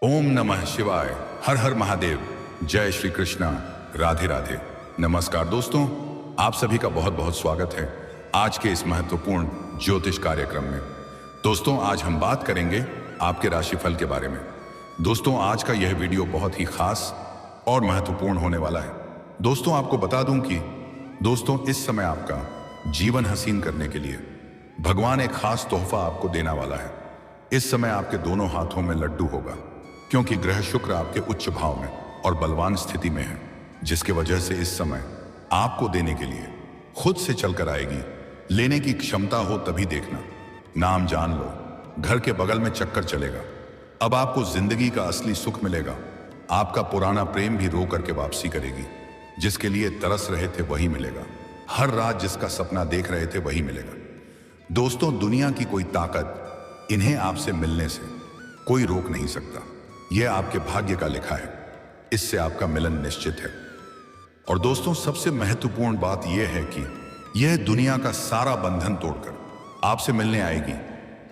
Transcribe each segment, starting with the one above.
ओम नमः शिवाय। हर हर महादेव। जय श्री कृष्णा। राधे राधे। नमस्कार दोस्तों, आप सभी का बहुत बहुत स्वागत है आज के इस महत्वपूर्ण ज्योतिष कार्यक्रम में। दोस्तों, आज हम बात करेंगे आपके राशिफल के बारे में। दोस्तों, आज का यह वीडियो बहुत ही खास और महत्वपूर्ण होने वाला है। दोस्तों, आपको बता दूं कि दोस्तों, इस समय आपका जीवन हसीन करने के लिए भगवान एक खास तोहफा आपको देने वाला है। इस समय आपके दोनों हाथों में लड्डू होगा, क्योंकि ग्रह शुक्र आपके उच्च भाव में और बलवान स्थिति में है, जिसकी वजह से इस समय आपको देने के लिए खुद से चलकर आएगी। लेने की क्षमता हो तभी देखना। नाम जान लो, घर के बगल में चक्कर चलेगा। अब आपको जिंदगी का असली सुख मिलेगा। आपका पुराना प्रेम भी रो करके वापसी करेगी। जिसके लिए तरस रहे थे वही मिलेगा। हर रात जिसका सपना देख रहे थे वही मिलेगा। दोस्तों, दुनिया की कोई ताकत इन्हें आपसे मिलने से कोई रोक नहीं सकता। यह आपके भाग्य का लिखा है। इससे आपका मिलन निश्चित है। और दोस्तों, सबसे महत्वपूर्ण बात यह है कि यह दुनिया का सारा बंधन तोड़कर आपसे मिलने आएगी।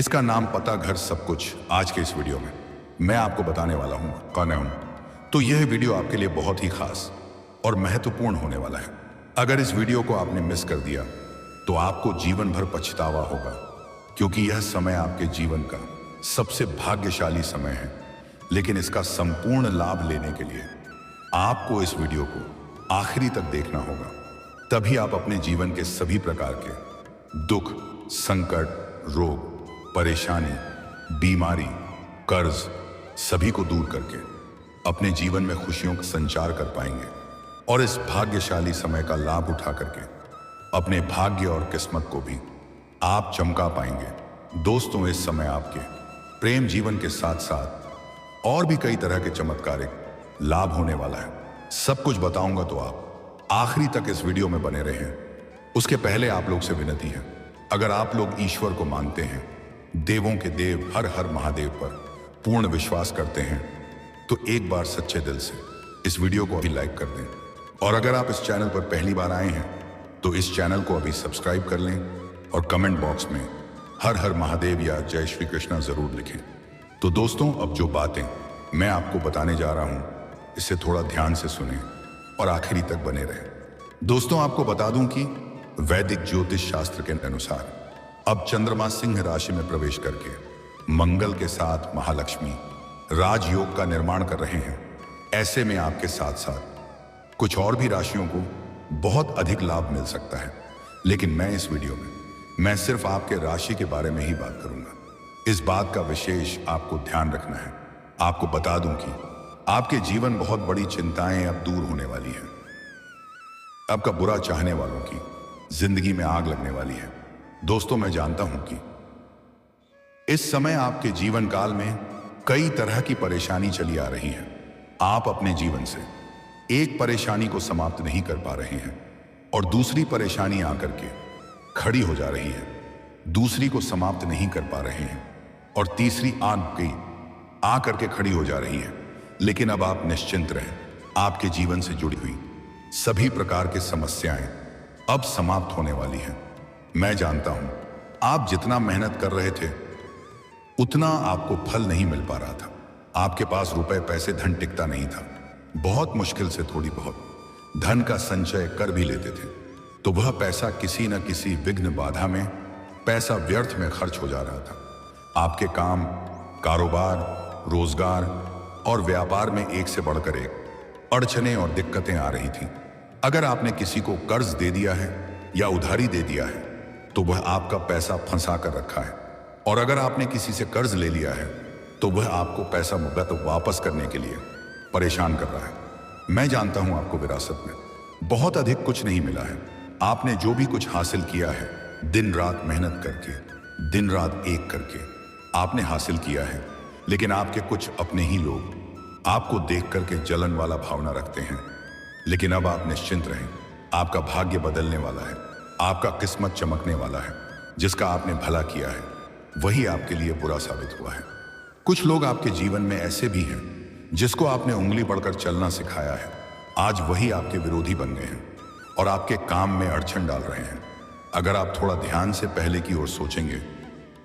इसका नाम, पता, घर, सब कुछ आज के इस वीडियो में मैं आपको बताने वाला हूं कौन हूं। तो यह वीडियो आपके लिए बहुत ही खास और महत्वपूर्ण होने वाला है। अगर इस वीडियो को आपने मिस कर दिया तो आपको जीवन भर पछतावा होगा, क्योंकि यह समय आपके जीवन का सबसे भाग्यशाली समय है। लेकिन इसका संपूर्ण लाभ लेने के लिए आपको इस वीडियो को आखिरी तक देखना होगा। तभी आप अपने जीवन के सभी प्रकार के दुख, संकट, रोग, परेशानी, बीमारी, कर्ज सभी को दूर करके अपने जीवन में खुशियों का संचार कर पाएंगे और इस भाग्यशाली समय का लाभ उठा करके अपने भाग्य और किस्मत को भी आप चमका पाएंगे। दोस्तों, इस समय आपके प्रेम जीवन के साथ साथ और भी कई तरह के चमत्कारिक लाभ होने वाला है। सब कुछ बताऊंगा, तो आप आखिरी तक इस वीडियो में बने रहें। उसके पहले आप लोग से विनती है, अगर आप लोग ईश्वर को मानते हैं, देवों के देव हर हर महादेव पर पूर्ण विश्वास करते हैं, तो एक बार सच्चे दिल से इस वीडियो को अभी लाइक कर दें। और अगर आप इस चैनल पर पहली बार आए हैं तो इस चैनल को अभी सब्सक्राइब कर लें और कमेंट बॉक्स में हर हर महादेव या जय श्री कृष्णा जरूर लिखें। तो दोस्तों, अब जो बातें मैं आपको बताने जा रहा हूं, इसे थोड़ा ध्यान से सुनें और आखिरी तक बने रहें। दोस्तों, आपको बता दूं कि वैदिक ज्योतिष शास्त्र के अनुसार अब चंद्रमा सिंह राशि में प्रवेश करके मंगल के साथ महालक्ष्मी राजयोग का निर्माण कर रहे हैं। ऐसे में आपके साथ साथ कुछ और भी राशियों को बहुत अधिक लाभ मिल सकता है। लेकिन मैं इस वीडियो में मैं सिर्फ आपके राशि के बारे में ही बात करूंगा। इस बात का विशेष आपको ध्यान रखना है। आपको बता दूं कि आपके जीवन बहुत बड़ी चिंताएं अब दूर होने वाली हैं। आपका बुरा चाहने वालों की जिंदगी में आग लगने वाली है। दोस्तों, मैं जानता हूं कि इस समय आपके जीवन काल में कई तरह की परेशानी चली आ रही है। आप अपने जीवन से एक परेशानी को समाप्त नहीं कर पा रहे हैं और दूसरी परेशानी आकर के खड़ी हो जा रही है। दूसरी को समाप्त नहीं कर पा रहे हैं और तीसरी आकर के खड़ी हो जा रही है। लेकिन अब आप निश्चिंत रहें। आपके जीवन से जुड़ी हुई सभी प्रकार की समस्याएं अब समाप्त होने वाली हैं। मैं जानता हूं, आप जितना मेहनत कर रहे थे उतना आपको फल नहीं मिल पा रहा था। आपके पास रुपए, पैसे, धन टिकता नहीं था। बहुत मुश्किल से थोड़ी बहुत धन का संचय कर भी लेते थे, तो वह पैसा किसी न किसी विघ्न बाधा में, पैसा व्यर्थ में खर्च हो जा रहा था। आपके काम, कारोबार, रोजगार और व्यापार में एक से बढ़कर एक अड़चनें और दिक्कतें आ रही थीं। अगर आपने किसी को कर्ज दे दिया है या उधारी दे दिया है तो वह आपका पैसा फंसा कर रखा है। और अगर आपने किसी से कर्ज ले लिया है तो वह आपको पैसा वापस करने के लिए परेशान कर रहा है। मैं जानता हूं, आपको विरासत में बहुत अधिक कुछ नहीं मिला है। आपने जो भी कुछ हासिल किया है, दिन रात मेहनत करके, दिन रात एक करके आपने हासिल किया है। लेकिन आपके कुछ अपने ही लोग आपको देख करके जलन वाला भावना रखते हैं। लेकिन अब आप निश्चिंत रहें। आपका भाग्य बदलने वाला है। आपका किस्मत चमकने वाला है। जिसका आपने भला किया है वही आपके लिए बुरा साबित हुआ है। कुछ लोग आपके जीवन में ऐसे भी हैं जिसको आपने उंगली पड़कर चलना सिखाया है, आज वही आपके विरोधी बन गए हैं और आपके काम में अड़चन डाल रहे हैं। अगर आप थोड़ा ध्यान से पहले की ओर सोचेंगे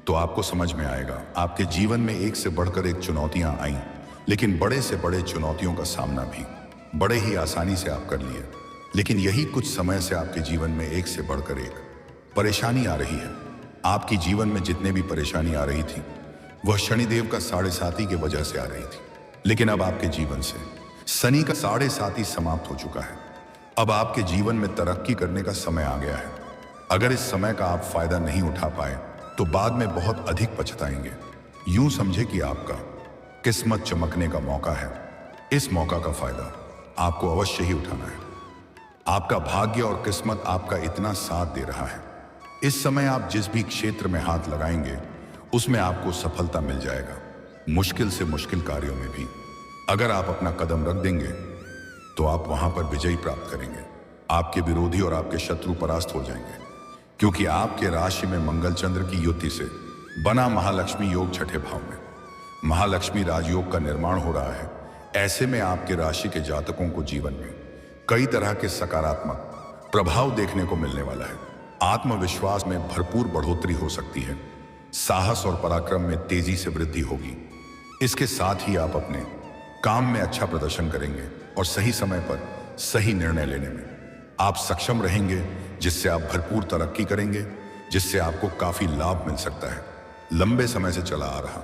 तो आपको समझ में आएगा। आपके जीवन में एक से बढ़कर एक चुनौतियां आईं, लेकिन बड़े से बड़े चुनौतियों का सामना भी बड़े ही आसानी से आप कर लिए। लेकिन यही कुछ समय से आपके जीवन में एक से बढ़कर एक परेशानी आ रही है। आपकी जीवन में जितने भी परेशानी आ रही थी वह शनिदेव का 7.5 की वजह से आ रही थी। लेकिन अब आपके जीवन से शनि का 7.5 समाप्त हो चुका है। अब आपके जीवन में तरक्की करने का समय आ गया है। अगर इस समय का आप फायदा नहीं उठा पाए तो बाद में बहुत अधिक पछताएंगे। यूं समझे कि आपका किस्मत चमकने का मौका है। इस मौका का फायदा आपको अवश्य ही उठाना है। आपका भाग्य और किस्मत आपका इतना साथ दे रहा है। इस समय आप जिस भी क्षेत्र में हाथ लगाएंगे उसमें आपको सफलता मिल जाएगा। मुश्किल से मुश्किल कार्यों में भी अगर आप अपना कदम रख देंगे तो आप वहां पर विजय प्राप्त करेंगे। आपके विरोधी और आपके शत्रु परास्त हो जाएंगे, क्योंकि आपके राशि में मंगल चंद्र की युति से बना महालक्ष्मी योग छठे भाव में महालक्ष्मी राजयोग का निर्माण हो रहा है। ऐसे में आपके राशि के जातकों को जीवन में कई तरह के सकारात्मक प्रभाव देखने को मिलने वाला है। आत्मविश्वास में भरपूर बढ़ोतरी हो सकती है। साहस और पराक्रम में तेजी से वृद्धि होगी। इसके साथ ही आप अपने काम में अच्छा प्रदर्शन करेंगे और सही समय पर सही निर्णय लेने में आप सक्षम रहेंगे, जिससे आप भरपूर तरक्की करेंगे, जिससे आपको काफी लाभ मिल सकता है। लंबे समय से चला आ रहा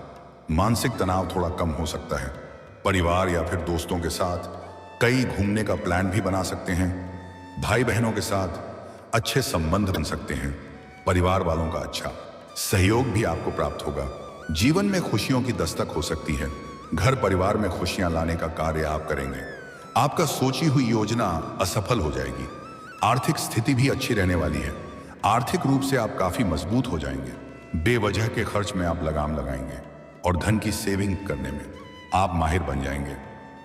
मानसिक तनाव थोड़ा कम हो सकता है। परिवार या फिर दोस्तों के साथ कई घूमने का प्लान भी बना सकते हैं। भाई बहनों के साथ अच्छे संबंध बन सकते हैं। परिवार वालों का अच्छा सहयोग भी आपको प्राप्त होगा। जीवन में खुशियों की दस्तक हो सकती है। घर परिवार में खुशियां लाने का कार्य आप करेंगे। आपका सोची हुई योजना असफल हो जाएगी। आर्थिक स्थिति भी अच्छी रहने वाली है। आर्थिक रूप से आप काफी मजबूत हो जाएंगे। बेवजह के खर्च में आप लगाम लगाएंगे और धन की सेविंग करने में आप माहिर बन जाएंगे,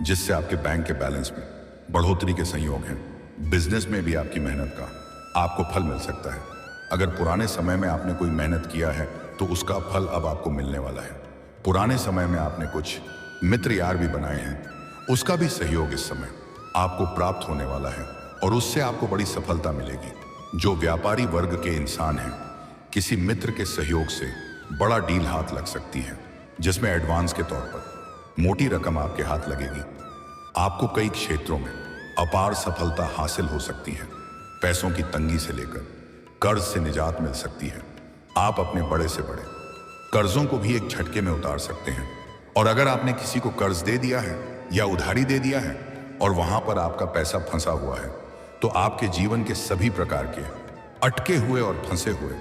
जिससे आपके बैंक के बैलेंस में बढ़ोतरी के संयोग हैं। बिजनेस में भी आपकी मेहनत का आपको फल मिल सकता है। अगर पुराने समय में आपने कोई मेहनत किया है तो उसका फल अब आपको मिलने वाला है। पुराने समय में आपने कुछ मित्र यार भी बनाए हैं, उसका भी सहयोग इस समय आपको प्राप्त होने वाला है और उससे आपको बड़ी सफलता मिलेगी। जो व्यापारी वर्ग के इंसान हैं, किसी मित्र के सहयोग से बड़ा डील हाथ लग सकती है, जिसमें एडवांस के तौर पर मोटी रकम आपके हाथ लगेगी। आपको कई क्षेत्रों में अपार सफलता हासिल हो सकती है। पैसों की तंगी से लेकर कर्ज से निजात मिल सकती है। आप अपने बड़े से बड़े कर्जों को भी एक झटके में उतार सकते हैं। और अगर आपने किसी को कर्ज दे दिया है या उधारी दे दिया है और वहां पर आपका पैसा फंसा हुआ है, तो आपके जीवन के सभी प्रकार के अटके हुए और फंसे हुए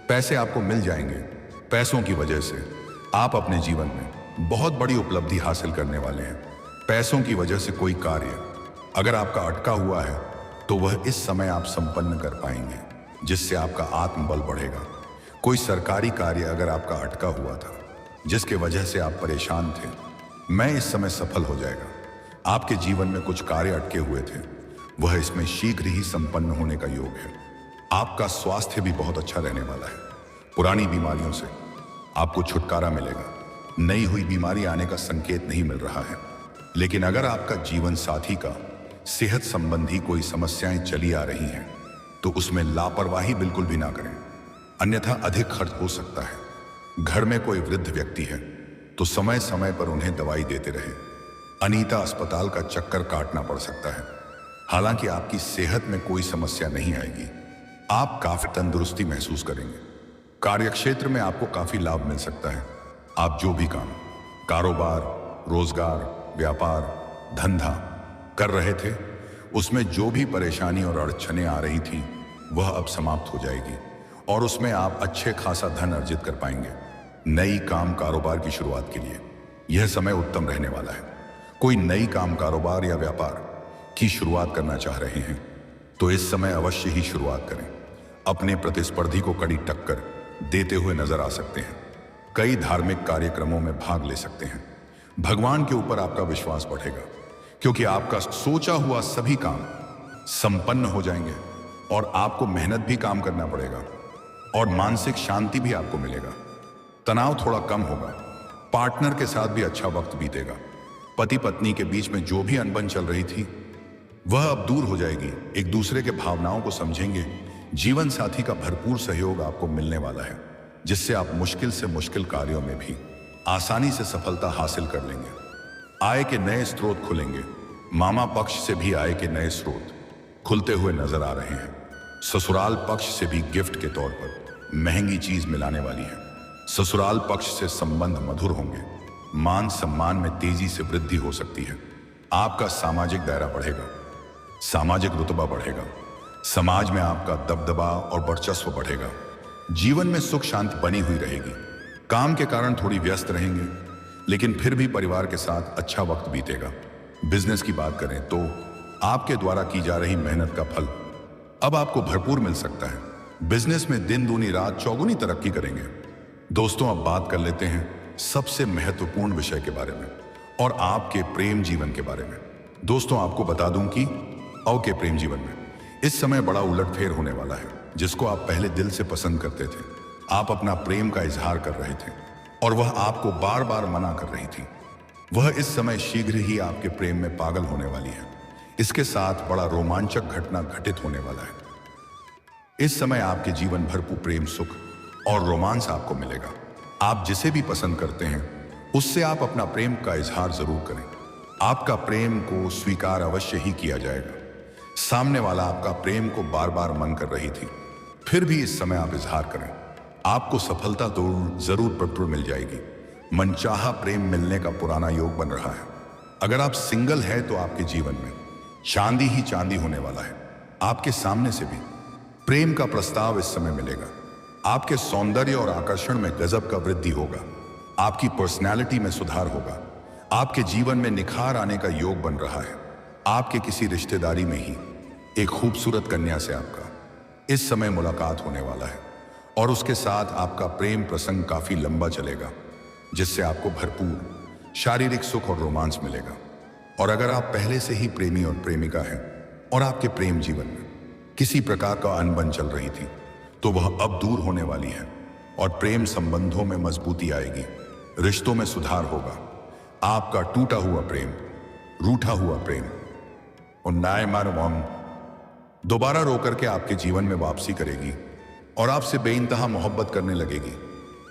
पैसे आपको मिल जाएंगे। पैसों की वजह से आप अपने जीवन में बहुत बड़ी उपलब्धि हासिल करने वाले हैं। पैसों की वजह से कोई कार्य अगर आपका अटका हुआ है तो वह इस समय आप संपन्न कर पाएंगे, जिससे आपका आत्मबल बढ़ेगा। कोई सरकारी कार्य अगर आपका अटका हुआ था, जिसके वजह से आप परेशान थे, मैं इस समय सफल हो जाएगा। आपके जीवन में कुछ कार्य अटके हुए थे, वह इसमें शीघ्र ही संपन्न होने का योग है। आपका स्वास्थ्य भी बहुत अच्छा रहने वाला है। पुरानी बीमारियों से आपको छुटकारा मिलेगा। नई हुई बीमारी आने का संकेत नहीं मिल रहा है। लेकिन अगर आपका जीवन साथी का सेहत संबंधी कोई समस्याएं चली आ रही हैं, तो उसमें लापरवाही बिल्कुल भी ना करें, अन्यथा अधिक खर्च हो सकता है। घर में कोई वृद्ध व्यक्ति है तो समय समय पर उन्हें दवाई देते रहे। अनीता अस्पताल का चक्कर काटना पड़ सकता है। हालांकि आपकी सेहत में कोई समस्या नहीं आएगी। आप काफी तंदुरुस्ती महसूस करेंगे। कार्यक्षेत्र में आपको काफी लाभ मिल सकता है। आप जो भी काम, कारोबार, रोजगार, व्यापार, धंधा कर रहे थे, उसमें जो भी परेशानी और अड़चनें आ रही थी, वह अब समाप्त हो जाएगी और उसमें आप अच्छे खासा धन अर्जित कर पाएंगे। नई काम कारोबार की शुरुआत के लिए यह समय उत्तम रहने वाला है। कोई नई काम कारोबार या व्यापार की शुरुआत करना चाह रहे हैं तो इस समय अवश्य ही शुरुआत करें। अपने प्रतिस्पर्धी को कड़ी टक्कर देते हुए नजर आ सकते हैं। कई धार्मिक कार्यक्रमों में भाग ले सकते हैं। भगवान के ऊपर आपका विश्वास बढ़ेगा, क्योंकि आपका सोचा हुआ सभी काम संपन्न हो जाएंगे और आपको मेहनत भी काम करना पड़ेगा और मानसिक शांति भी आपको मिलेगा। तनाव थोड़ा कम होगा। पार्टनर के साथ भी अच्छा वक्त बीतेगा। पति पत्नी के बीच में जो भी अनबन चल रही थी, वह अब दूर हो जाएगी। एक दूसरे के भावनाओं को समझेंगे। जीवन साथी का भरपूर सहयोग आपको मिलने वाला है, जिससे आप मुश्किल से मुश्किल कार्यों में भी आसानी से सफलता हासिल कर लेंगे। आय के नए स्रोत खुलेंगे। मामा पक्ष से भी आय के नए स्रोत खुलते हुए नजर आ रहे हैं। ससुराल पक्ष से भी गिफ्ट के तौर पर महंगी चीज मिलाने वाली है। ससुराल पक्ष से संबंध मधुर होंगे। मान सम्मान में तेजी से वृद्धि हो सकती है। आपका सामाजिक दायरा बढ़ेगा, सामाजिक रुतबा बढ़ेगा। समाज में आपका दबदबा और वर्चस्व बढ़ेगा। जीवन में सुख शांति बनी हुई रहेगी। काम के कारण थोड़ी व्यस्त रहेंगे, लेकिन फिर भी परिवार के साथ अच्छा वक्त बीतेगा। बिजनेस की बात करें तो आपके द्वारा की जा रही मेहनत का फल अब आपको भरपूर मिल सकता है। बिजनेस में दिन दूनी रात चौगुनी तरक्की करेंगे। दोस्तों, अब बात कर लेते हैं सबसे महत्वपूर्ण विषय के बारे में और आपके प्रेम जीवन के बारे में। दोस्तों, आपको बता दूं कि आपके प्रेम जीवन में इस समय बड़ा उलटफेर होने वाला है। जिसको आप पहले दिल से पसंद करते थे, आप अपना प्रेम का इजहार कर रहे थे और वह आपको बार बार मना कर रही थी, वह इस समय शीघ्र ही आपके प्रेम में पागल होने वाली है। इसके साथ बड़ा रोमांचक घटना घटित होने वाला है। इस समय आपके जीवन भरपूर प्रेम, सुख और रोमांस आपको मिलेगा। आप जिसे भी पसंद करते हैं उससे आप अपना प्रेम का इजहार जरूर करें। आपका प्रेम को स्वीकार अवश्य ही किया जाएगा। सामने वाला आपका प्रेम को बार बार मन कर रही थी, फिर भी इस समय आप इजहार करें। आपको सफलता तो जरूर भरपूर मिल जाएगी। मनचाहा प्रेम मिलने का पुराना योग बन रहा है। अगर आप सिंगल है तो आपके जीवन में चांदी ही चांदी होने वाला है। आपके सामने से भी प्रेम का प्रस्ताव इस समय मिलेगा। आपके सौंदर्य और आकर्षण में गजब का वृद्धि होगा। आपकी पर्सनैलिटी में सुधार होगा। आपके जीवन में निखार आने का योग बन रहा है। आपके किसी रिश्तेदारी में ही एक खूबसूरत कन्या से आपका इस समय मुलाकात होने वाला है और उसके साथ आपका प्रेम प्रसंग काफी लंबा चलेगा, जिससे आपको भरपूर शारीरिक सुख और रोमांस मिलेगा। और अगर आप पहले से ही प्रेमी और प्रेमिका हैं और आपके प्रेम जीवन में किसी प्रकार का अनबन चल रही थी, तो वह अब दूर होने वाली है और प्रेम संबंधों में मजबूती आएगी। रिश्तों में सुधार होगा। आपका टूटा हुआ प्रेम, रूठा हुआ प्रेम और नायमारवाम दोबारा रोकर के आपके जीवन में वापसी करेगी और आपसे बेइंतहा मोहब्बत करने लगेगी।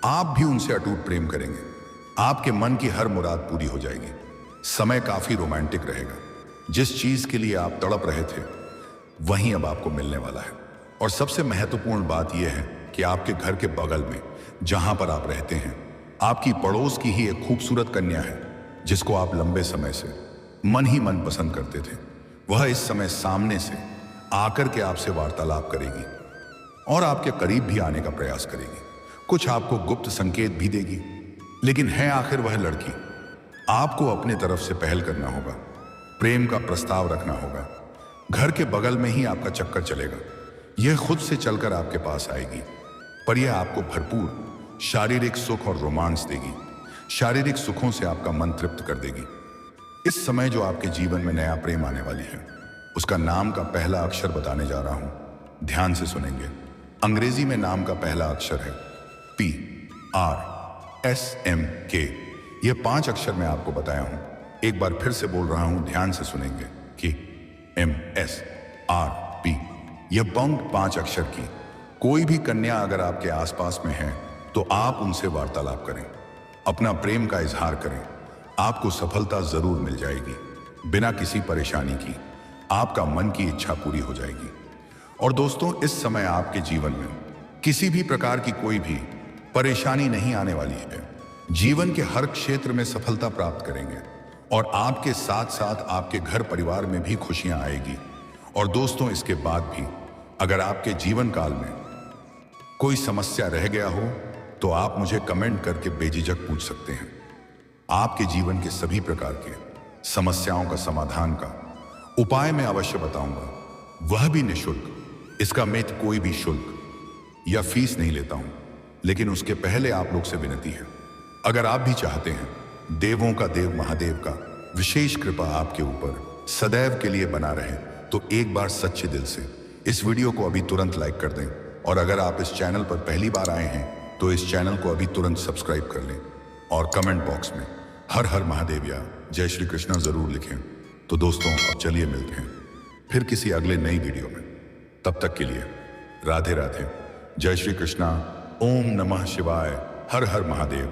आप भी उनसे अटूट प्रेम करेंगे। आपके मन की हर मुराद पूरी हो जाएगी। समय काफी रोमांटिक रहेगा। जिस चीज के लिए आप तड़प रहे थे वहीं अब आपको मिलने वाला है। और सबसे महत्वपूर्ण बात यह है कि आपके घर के बगल में जहां पर आप रहते हैं, आपकी पड़ोस की ही एक खूबसूरत कन्या है जिसको आप लंबे समय से मन ही मन पसंद करते थे। वह इस समय सामने से आकर के आपसे वार्तालाप करेगी और आपके करीब भी आने का प्रयास करेगी। कुछ आपको गुप्त संकेत भी देगी, लेकिन है आखिर वह लड़की। आपको अपने तरफ से पहल करना होगा, प्रेम का प्रस्ताव रखना होगा। घर के बगल में ही आपका चक्कर चलेगा। यह खुद से चलकर आपके पास आएगी, पर यह आपको भरपूर शारीरिक सुख और रोमांस देगी। शारीरिक सुखों से आपका मन तृप्त कर देगी। इस समय जो आपके जीवन में नया प्रेम आने वाली है, उसका नाम का पहला अक्षर बताने जा रहा हूं। ध्यान से सुनेंगे। अंग्रेजी में नाम का पहला अक्षर है PRSMK। यह 5 अक्षर मैं आपको बताया हूं। एक बार फिर से बोल रहा हूं, ध्यान से सुनेंगे कि MSRP। यह बाउंड 5 अक्षर की कोई भी कन्या अगर आपके आसपास में है तो आप उनसे वार्तालाप करें, अपना प्रेम का इजहार करें। आपको सफलता जरूर मिल जाएगी। बिना किसी परेशानी की आपका मन की इच्छा पूरी हो जाएगी। और दोस्तों, इस समय आपके जीवन में किसी भी प्रकार की कोई भी परेशानी नहीं आने वाली है। जीवन के हर क्षेत्र में सफलता प्राप्त करेंगे और आपके साथ साथ आपके घर परिवार में भी खुशियां आएगी। और दोस्तों, इसके बाद भी अगर आपके जीवन काल में कोई समस्या रह गया हो तो आप मुझे कमेंट करके बेझिझक पूछ सकते हैं। आपके जीवन के सभी प्रकार के समस्याओं का समाधान का उपाय मैं अवश्य बताऊंगा, वह भी निःशुल्क। इसका मैं कोई भी शुल्क या फीस नहीं लेता हूं। लेकिन उसके पहले आप लोग से विनती है, अगर आप भी चाहते हैं देवों का देव महादेव का विशेष कृपा आपके ऊपर सदैव के लिए बना रहे, तो एक बार सच्चे दिल से इस वीडियो को अभी तुरंत लाइक कर दें। और अगर आप इस चैनल पर पहली बार आए हैं तो इस चैनल को अभी तुरंत सब्सक्राइब कर लें और कमेंट बॉक्स में हर हर महादेव या जय श्री कृष्णा जरूर लिखें। तो दोस्तों, अब चलिए मिलते हैं फिर किसी अगले नई वीडियो में। तब तक के लिए राधे राधे, जय श्री कृष्णा, ओम नमः शिवाय, हर हर महादेव।